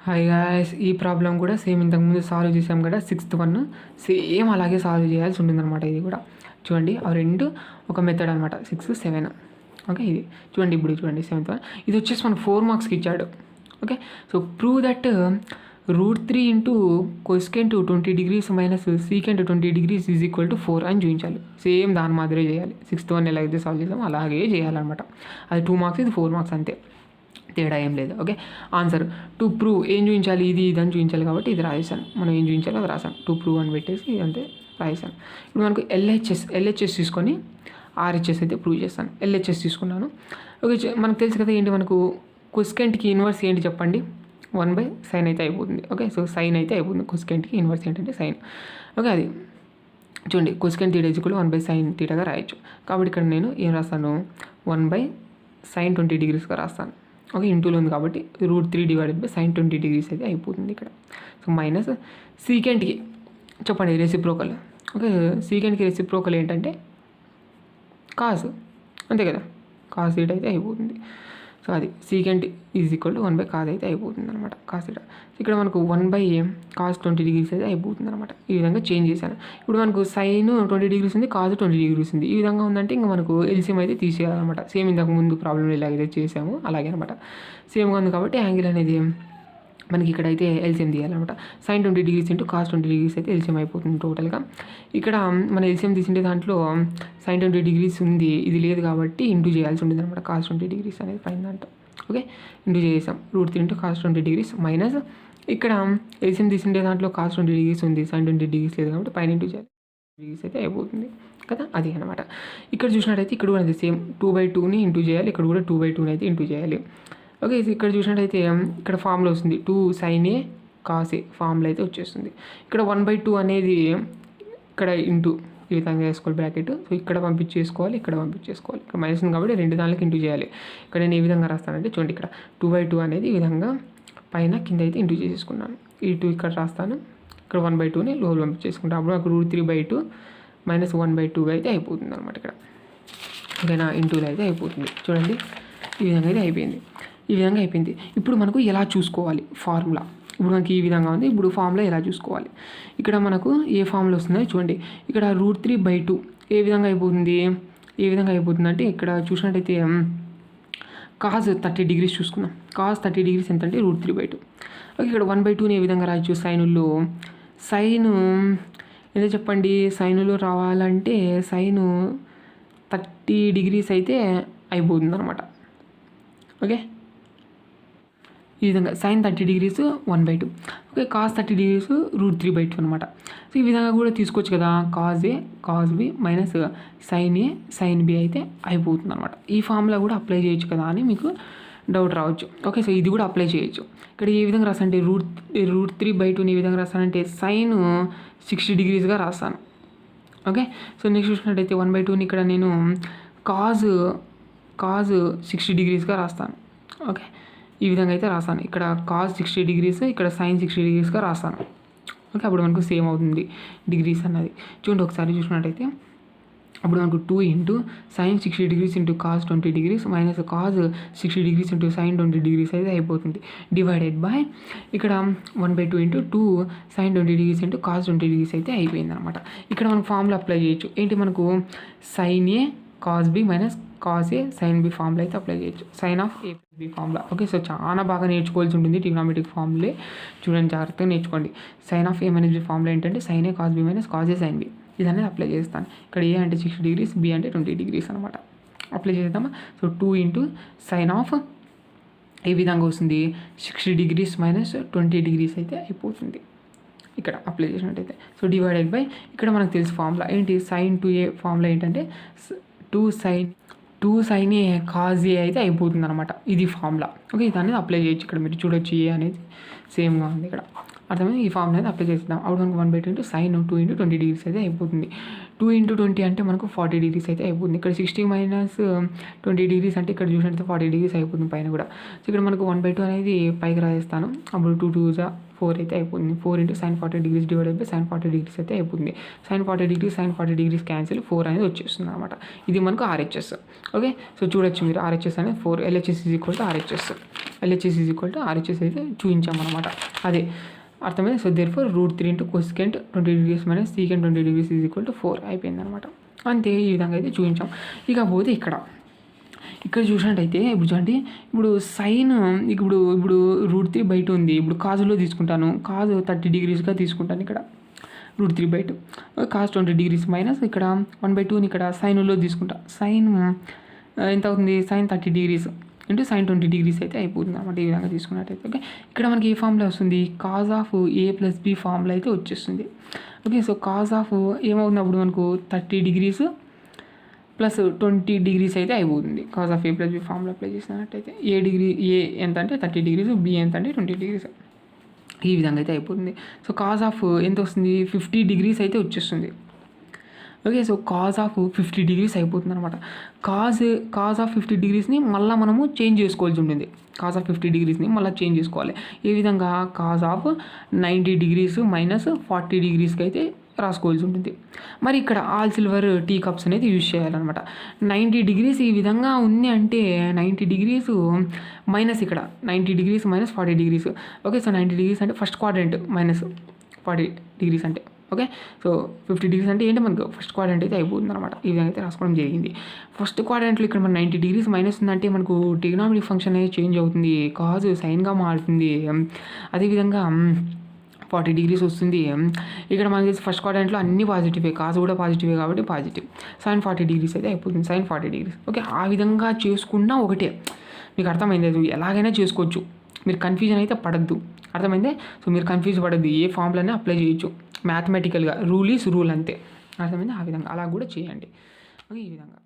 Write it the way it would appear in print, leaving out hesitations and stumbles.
Hi guys, ఈ problem కూడా same ఇంతకుముందు సాల్వ్ చేసాం కదా. 6th వన్ సేమ్ అలాగే సాల్వ్ చేయాల్సి ఉంటుందన్నమాట. ఇది కూడా చూడండి, అవి రెండు ఒక మెథడ్ అనమాట. 6, 7. ఓకే, ఇది చూడండి. ఇప్పుడు చూడండి 7th వన్, ఇది వచ్చేసి మనకు 4 మార్క్స్కి ఇచ్చాడు. Okay, so prove that √3 into cosecant 20 degrees minus secant 20 degrees is equal to 4 అని చూపించాలి. సేమ్ దాని మాదిరే చేయాలి. 6th వన్ ఎలా అయితే సాల్వ్ చేసామో అలాగే చేయాలన్నమాట. అది 2 మార్క్స్, ఇది 4 మార్క్స్, అంతే, తేడా ఏం లేదు. ఓకే, ఆన్సర్ టు ప్రూవ్ ఏం చూపించాలి, ఇది అని చూపించాలి కాబట్టి ఇది రాసేసాను. మనం ఏం చూపించాలో అది రాసాను. టు ప్రూవ్ అని పెట్టేసి అంతే రాసేసాను. ఇప్పుడు మనకు ఎల్హెచ్ఎస్ తీసుకొని ఆర్హెచ్ఎస్ అయితే ప్రూవ్ చేస్తాను. ఎల్హెచ్ఎస్ తీసుకున్నాను. ఓకే, మనకు తెలుసు కదా ఏంటి, మనకు కొసెకంట్కి ఇన్వర్స్ ఏంటి చెప్పండి, 1/sin అయితే అయిపోతుంది. ఓకే, సో సైన్ అయితే అయిపోతుంది. కొసెకంట్కి ఇన్వర్స్ ఏంటంటే సైన్. ఓకే, అది చూడండి, కొసెకంట్ θ ఈక్వల్ 1/sin θగా రాయొచ్చు. కాబట్టి ఇక్కడ నేను ఏం రాస్తాను, 1/sin 20 degreesగా రాస్తాను. ఓకే, ఇంటూలో ఉంది కాబట్టి √3 డివైడెడ్ బై sin 20 degrees అయితే అయిపోతుంది ఇక్కడ. సో మైనస్ సీకెంట్కి చెప్పండి రెసిప్రోకల్. ఓకే, సీకెంట్కి రెసిప్రోకల్ ఏంటంటే కాస్, అంతే కదా, కాస్ θ అయితే అయిపోతుంది. సో అది secant is equal to 1/cos అయితే అయిపోతుంది అనమాట, కాస్ θ. ఇక్కడ మనకు 1/cos 20 degrees అయితే అయిపోతుంది అనమాట. ఈ విధంగా చేంజ్ చేశాను. ఇప్పుడు మనకు సైన్ 20 degrees ఉంది, కాస్ 20 degrees ఉంది. ఈ విధంగా ఉందంటే ఇంకా మనకు ఎల్సిఎం అయితే తీసేయాలన్నమాట. సేమ్ ఇంతకు ముందు ప్రాబ్లం ఇలాగైతే చేసాము అలాగే అనమాట. సేమ్గా ఉంది కాబట్టి యాంగిల్ అనేది మనకి ఇక్కడైతే ఎల్సిఎం తీయాలన్నమాట. sin 20 degrees into cos 20 degrees అయితే ఎల్సిఎం అయిపోతుంది టోటల్గా. ఇక్కడ మన ఎల్సిఎం తీసిండే దాంట్లో sin 20 degrees ఉంది, ఇది లేదు కాబట్టి ఇంటూ చేయాల్సి ఉంటుంది అనమాట. cos 20 degrees అనేది పైన దాంట్లో. ఓకే, ఇంటూ చేసాం. √3 ఇంటూ cos 20 degrees మైనస్ ఇక్కడ ఎల్సిఎం తీసిండే దాంట్లో cos 20 degrees ఉంది, sin 20 degrees లేదు కాబట్టి పైన ఇంటూ చేయాలి. డిగ్రీస్ అయితే అయిపోతుంది కదా, అది అనమాట. ఇక్కడ చూసినట్టయితే ఇక్కడ కూడా సేమ్ 2/2ని ఇంటూ చేయాలి. ఇక్కడ కూడా 2/2ని అయితే ఇంటూ చేయాలి. ఓకే, ఇక్కడ చూసినట్టయితే ఇక్కడ ఫార్ములా వస్తుంది, 2sin A cos A formula అయితే వచ్చేస్తుంది. ఇక్కడ 1/2 అనేది ఇక్కడ ఇంటూ ఈ విధంగా వేసుకోవాలి బ్రాకెట్. సో ఇక్కడ పంపించేసుకోవాలి, ఇక్కడ పంపించేసుకోవాలి. ఇక్కడ మైనస్ ఉంది కాబట్టి రెండు దానికి ఇంటూ చేయాలి. ఇక్కడ నేను ఏ విధంగా రాస్తానంటే చూడండి, ఇక్కడ 2/2 అనేది ఈ విధంగా పైన కింద అయితే ఇంటూ చేసేసుకున్నాను. ఈ 2 ఇక్కడ రాస్తాను, ఇక్కడ 1/2ని లోపల పంపించేసుకుంటాను. అప్పుడు నాకు √3/2 మైనస్ 1/2గా అయితే అయిపోతుంది అనమాట. ఇక్కడ ఓకేనా, ఇంటూలో అయితే అయిపోతుంది. చూడండి, ఈ విధంగా అయితే అయిపోయింది. ఈ విధంగా అయిపోయింది. ఇప్పుడు మనకు ఎలా చూసుకోవాలి ఫార్ములా, ఇప్పుడు మనకి ఈ విధంగా ఉంది. ఇప్పుడు ఫార్ములా ఎలా చూసుకోవాలి, ఇక్కడ మనకు ఏ ఫార్ములా వస్తుందో చూడండి. ఇక్కడ √3/2 ఏ విధంగా అయిపోతుంది, అంటే ఇక్కడ చూసినట్టయితే cos 30 degrees చూసుకుందాం. cos 30 degrees ఎంత అంటే √3/2. ఓకే, ఇక్కడ 1/2ని ఏ విధంగా రాయొచ్చు, సైనుల్లో సైను ఏదో చెప్పండి, సైనులో రావాలంటే సైను 30 degrees అయితే అయిపోతుంది అనమాట. ఓకే, ఈ విధంగా sin 30 degrees 1/2. Okay, cos 30 degrees √3/2 అనమాట. సో ఈ విధంగా కూడా తీసుకోవచ్చు కదా, cos A cos B minus sin A sin B అయితే అయిపోతుంది అనమాట. ఈ ఫార్ములా కూడా అప్లై చేయొచ్చు కదా అని మీకు డౌట్ రావచ్చు. ఓకే, సో ఇది కూడా అప్లై చేయొచ్చు. ఇక్కడ ఏ విధంగా రాస్తానంటే √3/2ని ఏ విధంగా రాస్తానంటే sin 60 degreesగా రాస్తాను. ఓకే, సో నెక్స్ట్ చూసినట్టయితే 1/2ని ఇక్కడ నేను cos 60 degreesగా రాస్తాను. ఓకే, ఈ విధంగా అయితే రాస్తాను. ఇక్కడ cos 60 degrees, ఇక్కడ sin 60 degreesగా రాస్తాను. ఓకే, అప్పుడు మనకు సేమ్ అవుతుంది డిగ్రీస్ అన్నది. చూడండి ఒకసారి చూసినట్టయితే అప్పుడు మనకు 2 into sin 60 degrees into cos 20 degrees minus cos 60 degrees into sin 20 degrees అయితే అయిపోతుంది. డివైడెడ్ బై ఇక్కడ 1/2 into 2 sin 20 degrees into cos 20 degrees అయితే అయిపోయింది అనమాట. ఇక్కడ మనకు ఫార్ములా అప్లై చేయొచ్చు. ఏంటి, మనకు sin A cos B minus cos A sin B formula అయితే అప్లై చేయొచ్చు. sin of A plus B formula. Okay, so చాలా బాగా నేర్చుకోవాల్సి ఉంటుంది ట్రిగ్నోమెట్రిక్ ఫార్ములే. చూడండి, జాగ్రత్తగా నేర్చుకోండి. sin of A minus B formula ఏంటంటే sin A cos B minus cos A sin B. ఇది అనేది అప్లై చేస్తాను. ఇక్కడ A అంటే 60 degrees, B అంటే 20 degrees అనమాట. అప్లై చేద్దామా. సో 2 ఇంటూ సైన్ ఆఫ్ ఏ విధంగా వస్తుంది, 60 degrees మైనస్ 20 degrees అయితే అయిపోతుంది ఇక్కడ అప్లై చేసినట్టయితే. సో డివైడెడ్ బై ఇక్కడ మనకు తెలిసి ఫార్ములా ఏంటి, sin 2A ఫార్ములా ఏంటంటే 2 sin A cos A అయితే అయిపోతుంది అనమాట. ఇది ఫార్ములా. ఓకే, ఇది అనేది అప్లై చేయొచ్చు. ఇక్కడ మీరు చూడొచ్చు, ఏ అనేది సేమ్గా ఉంది ఇక్కడ. అర్థమైంది, ఈ ఫార్ములా అయితే అప్లై చేద్దాం. అప్పుడు మనకు 1/2 ఇంటూ sin 2 ఇంటూ 20 degrees అయితే అయిపోతుంది. 2 ఇంటూ 20 అంటే మనకు 40 degrees అయితే అయిపోతుంది. ఇక్కడ 60 మైనస్ 20 degrees అంటే ఇక్కడ చూసినట్టు 40 degrees అయిపోతుంది పైన కూడా. సో ఇక్కడ మనకు 1/2 అనేది పైకి రాసేస్తాను. అప్పుడు 2 2 4 అయితే అయిపోతుంది. 4 into sin 40 degrees divided by sin 40 degrees అయితే అయిపోతుంది. sin 40 degrees క్యాన్సిల్, 4 అనేది వచ్చేస్తుంది అనమాట. ఇది మనకు RHS. ఓకే, సో చూడొచ్చు మీరు, RHS అనేది 4, LHS is equal to RHS. LHS is equal to RHS అయితే చూపించామన్నమాట. అదే అర్థమైంది. So therefore √3 × cosecant 20 degrees minus secant 20 degrees is equal to 4 అయిపోయిందనమాట. అంతే, ఈ విధంగా అయితే చూపించాం. ఇకపోతే ఇక్కడ చూసినట్టయితే ఇప్పుడు చూడండి, ఇప్పుడు సైన్ ఇప్పుడు √3 బయట ఉంది. ఇప్పుడు కాజులో తీసుకుంటాను, కాజు 30 degreesగా తీసుకుంటాను. ఇక్కడ √3 బయట కాజ్ 20 degrees మైనస్ ఇక్కడ 1/2 ఇక్కడ సైన్లో తీసుకుంటా. సైన్ ఎంత అవుతుంది? Sine 30 degrees into sine 20 degrees అయితే అయిపోతుంది అనమాట. ఈ విధంగా తీసుకున్నట్టయితే ఓకే. ఇక్కడ మనకి ఏ ఫార్ములా వస్తుంది? Cause of A + B formula అయితే వచ్చేస్తుంది. ఓకే, సో కాజ్ ఆఫ్ ఏమవుతుంది అప్పుడు మనకు 30 degrees + 20 degrees అయితే అయిపోతుంది. Cause of A + B formula apply చేసినట్టయితే A ఎంత అంటే 30 degrees, B ఎంత అంటే 20 degrees. ఈ విధంగా అయితే అయిపోతుంది. సో కాజ్ ఆఫ్ ఎంత వస్తుంది? 50 degrees అయితే వచ్చేస్తుంది. Okay, so cause of 50 degrees అయిపోతుంది అనమాట. కాజ్ ఆఫ్ 50 degreesని మళ్ళీ మనము చేంజ్ చేసుకోవాల్సి ఉంటుంది. కాజ్ ఆఫ్ 50 degreesని మళ్ళీ చేంజ్ చేసుకోవాలి. ఏ విధంగా? కాజ్ ఆఫ్ 90 degrees మైనస్ 40 degreesకి అయితే రాసుకోవాల్సి ఉంటుంది. మరి ఇక్కడ ఆల్ సిల్వర్ టీ కప్స్ అనేది యూజ్ చేయాలన్నమాట. 90 degrees ఈ విధంగా ఉంది అంటే 90 degrees మైనస్ ఇక్కడ 90 degrees minus 40 degrees. Okay, so 90 degrees అంటే ఫస్ట్ క్వాడ్రంట్ మైనస్ 40 degrees అంటే ఓకే. సో 50 degrees అంటే ఏంటి? మనకు ఫస్ట్ క్వాడ్రంట్ అయితే అయిపోతుంది అనమాట. ఈ విధంగా అయితే రాసుకోవడం జరిగింది. ఫస్ట్ క్వాడ్రంట్లో ఇక్కడ మన 90 degrees మైనస్ ఉందంటే మనకు ట్రిగ్నామెట్రిక్ ఫంక్షన్ అనేది చేంజ్ అవుతుంది, కాజ్ సైన్గా మారుతుంది. అదేవిధంగా 40 degrees వస్తుంది. ఇక్కడ మనకి ఫస్ట్ క్వాడ్రంట్లో అన్ని పాజిటివే, కాజ్ కూడా పాజిటివే కాబట్టి పాజిటివ్. సైన్ 40 degrees అయితే అయిపోతుంది, సైన్ 40 degrees. ఓకే, ఆ విధంగా చేసుకున్నా ఒకటే. మీకు అర్థమైంది, ఎలాగైనా చేసుకోవచ్చు, మీరు కన్ఫ్యూజన్ అయితే పడద్దు. అర్థమైందే? సో మీరు కన్ఫ్యూజ్ పడద్దు, ఏ ఫార్ములానే అప్లై చేయొచ్చు మ్యాథమెటికల్గా. రూల్ ఈజ్ రూల్ అంతే. అర్థమైంది? ఆ విధంగా అలా కూడా చేయండి. ఓకే, ఈ విధంగా.